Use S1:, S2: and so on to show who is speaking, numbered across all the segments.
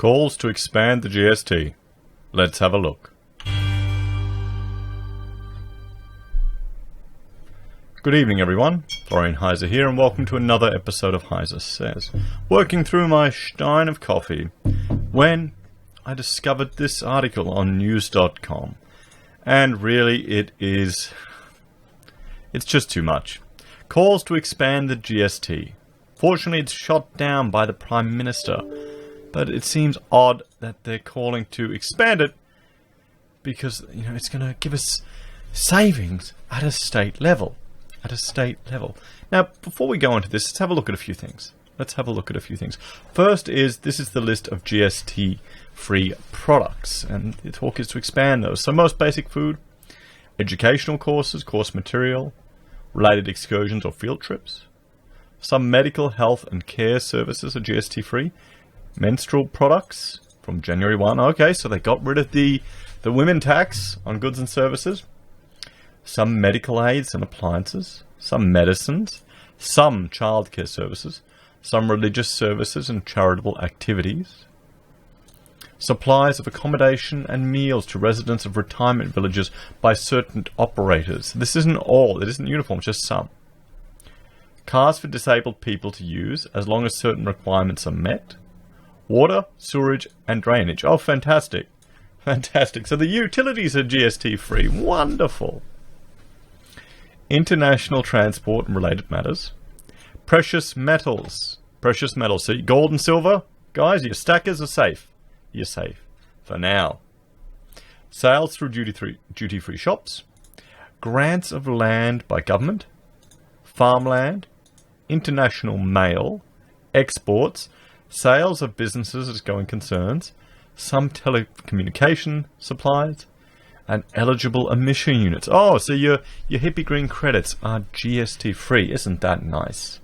S1: Calls to expand the GST. Let's have a look. Good evening, everyone. Florian Heise here, and welcome to another episode of Heise Says. Working through my stein of coffee when I discovered this article on news.com. And really, it's just too much. Calls to expand the GST. Fortunately, it's shot down by the Prime Minister, but it seems odd that they're calling to expand it because, it's going to give us savings at a state level. Now, before we go into this, let's have a look at a few things. First this is the list of GST-free products, and the talk is to expand those. So most basic food, educational courses, course material, related excursions or field trips. Some medical, health and care services are GST-free. Menstrual products from January 1. Okay, so they got rid of the women tax on goods and services. Some medical aids and appliances, some medicines, some childcare services, some religious services and charitable activities, supplies of accommodation and meals to residents of retirement villages by certain operators. This isn't all, it isn't uniform, just some. Cars for disabled people to use as long as certain requirements are met. Water, sewerage and drainage. Oh, fantastic. So the utilities are GST free. Wonderful. International transport and related matters. Precious metals. So gold and silver, guys, your stackers are safe. You're safe. For now. Sales through duty-free shops. Grants of land by government. Farmland. International mail. Exports. Sales of businesses as going concerns. Some telecommunication supplies. And eligible emission units. Oh, so your hippie green credits are GST free. Isn't that nice?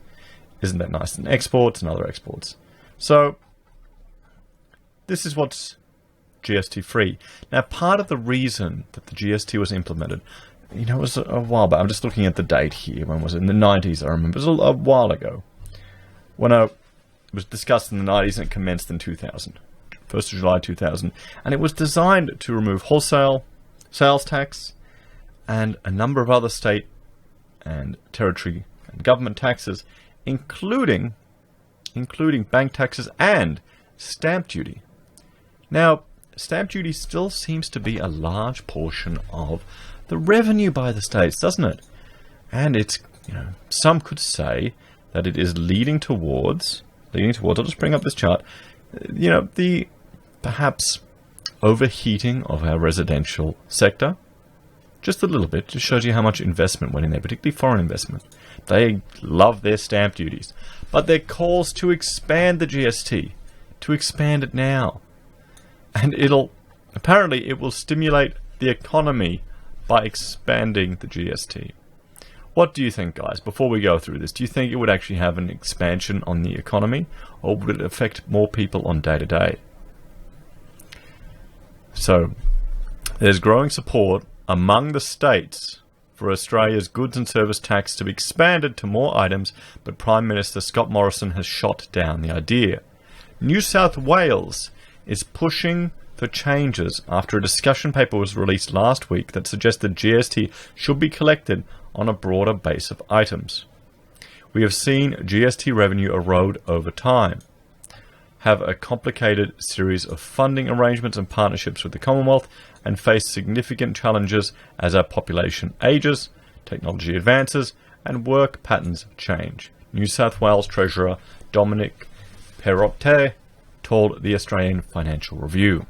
S1: And exports and other exports. So this is what's GST free. Now, part of the reason that the GST was implemented, it was a while back. I'm just looking at the date here. When was it? In the 90s, I remember. It was a while ago. When it was discussed in the 90s and it commenced in 2000. 1st of July 2000. And it was designed to remove wholesale sales tax and a number of other state and territory and government taxes, including bank taxes and stamp duty. Now, stamp duty still seems to be a large portion of the revenue by the states, doesn't it? And it's, some could say that it is leading towards, I'll just bring up this chart, the perhaps overheating of our residential sector. Just a little bit. Just shows you how much investment went in there, particularly foreign investment. They love their stamp duties. But their calls to expand the GST, to expand it now. And it will stimulate the economy by expanding the GST. What do you think, guys, before we go through this? Do you think it would actually have an expansion on the economy, or would it affect more people on day to day? So, there's growing support among the states for Australia's goods and service tax to be expanded to more items, but Prime Minister Scott Morrison has shot down the idea. New South Wales is pushing for changes after a discussion paper was released last week that suggested GST should be collected on a broader base of items. We have seen GST revenue erode over time, have a complicated series of funding arrangements and partnerships with the Commonwealth, and face significant challenges as our population ages, technology advances, and work patterns change. New South Wales Treasurer Dominic Perrottet told the Australian Financial Review.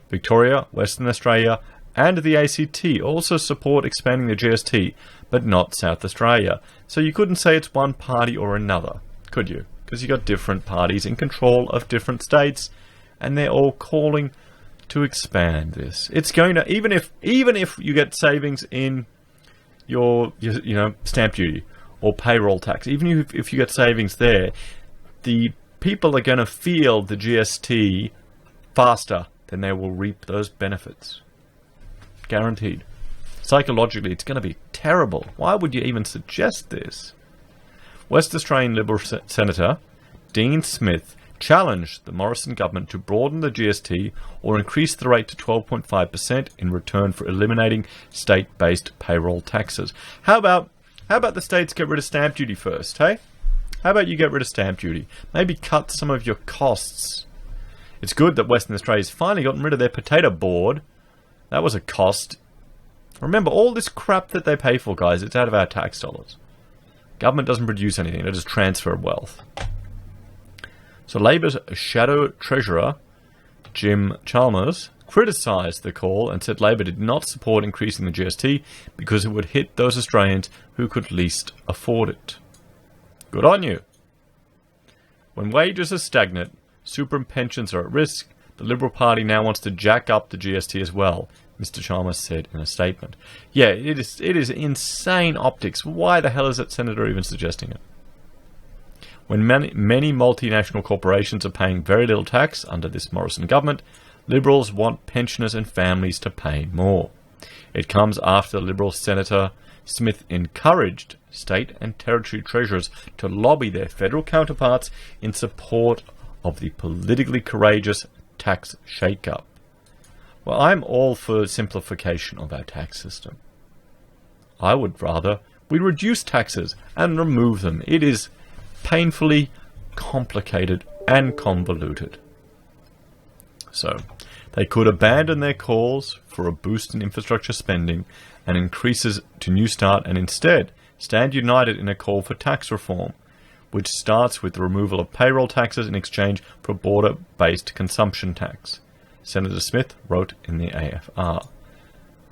S1: Victoria, Western Australia, and the ACT also support expanding the GST, but not South Australia. So you couldn't say it's one party or another, could you? Because you've got different parties in control of different states, and they're all calling to expand this. It's going to, even if you get savings in your stamp duty or payroll tax, even if you get savings there, the people are going to feel the GST faster than they will reap those benefits. Guaranteed. Psychologically, it's going to be terrible. Why would you even suggest this? West Australian Liberal Senator Dean Smith challenged the Morrison government to broaden the GST or increase the rate to 12.5% in return for eliminating state-based payroll taxes. How about the states get rid of stamp duty first, hey? How about you get rid of stamp duty? Maybe cut some of your costs. It's good that Western Australia's finally gotten rid of their potato board. That was a cost. Remember, all this crap that they pay for, guys, it's out of our tax dollars. Government doesn't produce anything, they just transfer wealth. So Labor's shadow treasurer, Jim Chalmers, criticised the call and said Labor did not support increasing the GST because it would hit those Australians who could least afford it. Good on you. When wages are stagnant, super and pensions are at risk, the Liberal Party now wants to jack up the GST as well, Mr. Chalmers said in a statement. Yeah, it is insane optics. Why the hell is that senator even suggesting it? When many multinational corporations are paying very little tax under this Morrison government, Liberals want pensioners and families to pay more. It comes after Liberal Senator Smith encouraged state and territory treasurers to lobby their federal counterparts in support of the politically courageous tax shake-up. Well, I'm all for simplification of our tax system. I would rather we reduce taxes and remove them. It is painfully complicated and convoluted. So, they could abandon their calls for a boost in infrastructure spending and increases to New Start and instead stand united in a call for tax reform, which starts with the removal of payroll taxes in exchange for a border-based consumption tax, Senator Smith wrote in the AFR.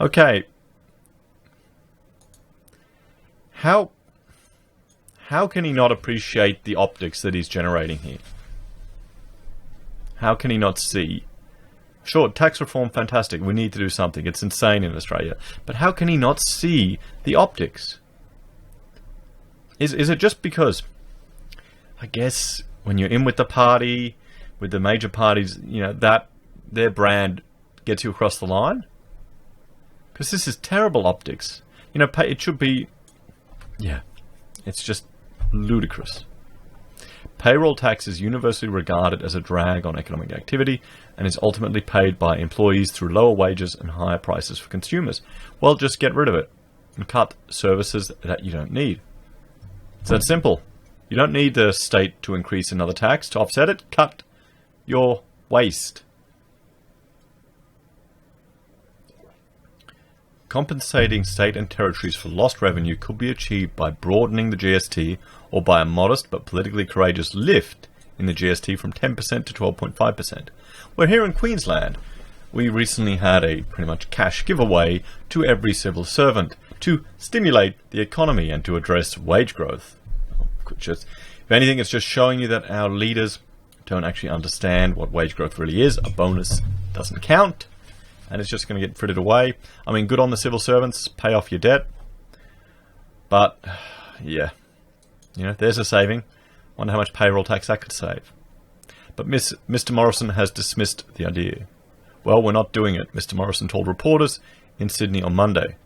S1: Okay. How can he not appreciate the optics that he's generating here? How can he not see? Sure, tax reform, fantastic. We need to do something. It's insane in Australia. But how can he not see the optics? Is it just because, I guess, when you're in with the party, with the major parties, you know, that their brand gets you across the line? Because this is terrible optics. You know, it should be, yeah, it's just ludicrous. Payroll tax is universally regarded as a drag on economic activity and is ultimately paid by employees through lower wages and higher prices for consumers. Well, just get rid of it and cut services that you don't need. It's that simple. You don't need the state to increase another tax to offset it. Cut your waste. Compensating state and territories for lost revenue could be achieved by broadening the GST or by a modest but politically courageous lift in the GST from 10% to 12.5%. Where here in Queensland, we recently had a pretty much cash giveaway to every civil servant to stimulate the economy and to address wage growth. If anything, it's just showing you that our leaders don't actually understand what wage growth really is. A bonus doesn't count. And it's just going to get frittered away. I mean, good on the civil servants, pay off your debt. But, yeah, you know, there's a saving. Wonder how much payroll tax that could save. But Mr. Morrison has dismissed the idea. Well, we're not doing it, Mr. Morrison told reporters in Sydney on Monday.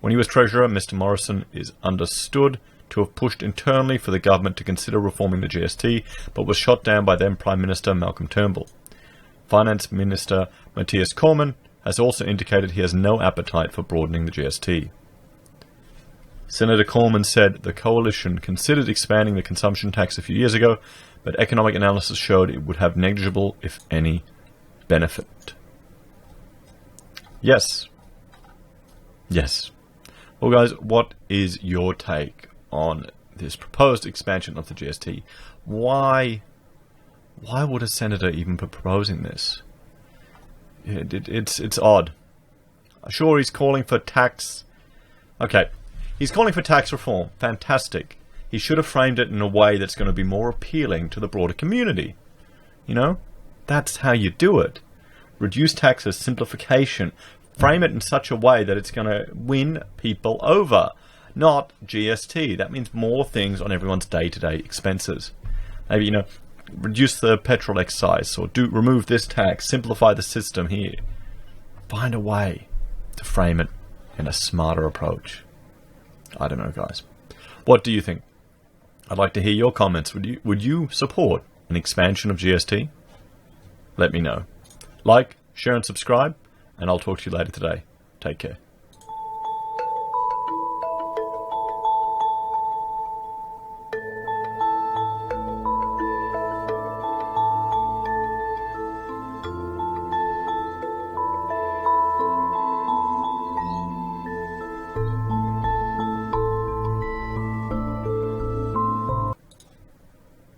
S1: When he was Treasurer, Mr. Morrison is understood to have pushed internally for the government to consider reforming the GST, but was shot down by then Prime Minister Malcolm Turnbull. Finance Minister Matthias Cormann has also indicated he has no appetite for broadening the GST. Senator Cormann said the coalition considered expanding the consumption tax a few years ago, but economic analysis showed it would have negligible, if any, benefit. Yes. Yes. Well, guys, what is your take on this proposed expansion of the GST? Why would a senator even be proposing this? It's odd. Sure, he's calling for tax. Okay, he's calling for tax reform. Fantastic. He should have framed it in a way that's going to be more appealing to the broader community. You know, that's how you do it. Reduce taxes, simplification. Frame it in such a way that it's going to win people over. Not GST. That means more things on everyone's day-to-day expenses. Maybe, you know, reduce the petrol excise or remove this tax, simplify the system here. Find a way to frame it in a smarter approach. I don't know, guys. What do you think? I'd like to hear your comments. Would you support an expansion of GST, let me know. Like, share and subscribe, and I'll talk to you later today. Take care.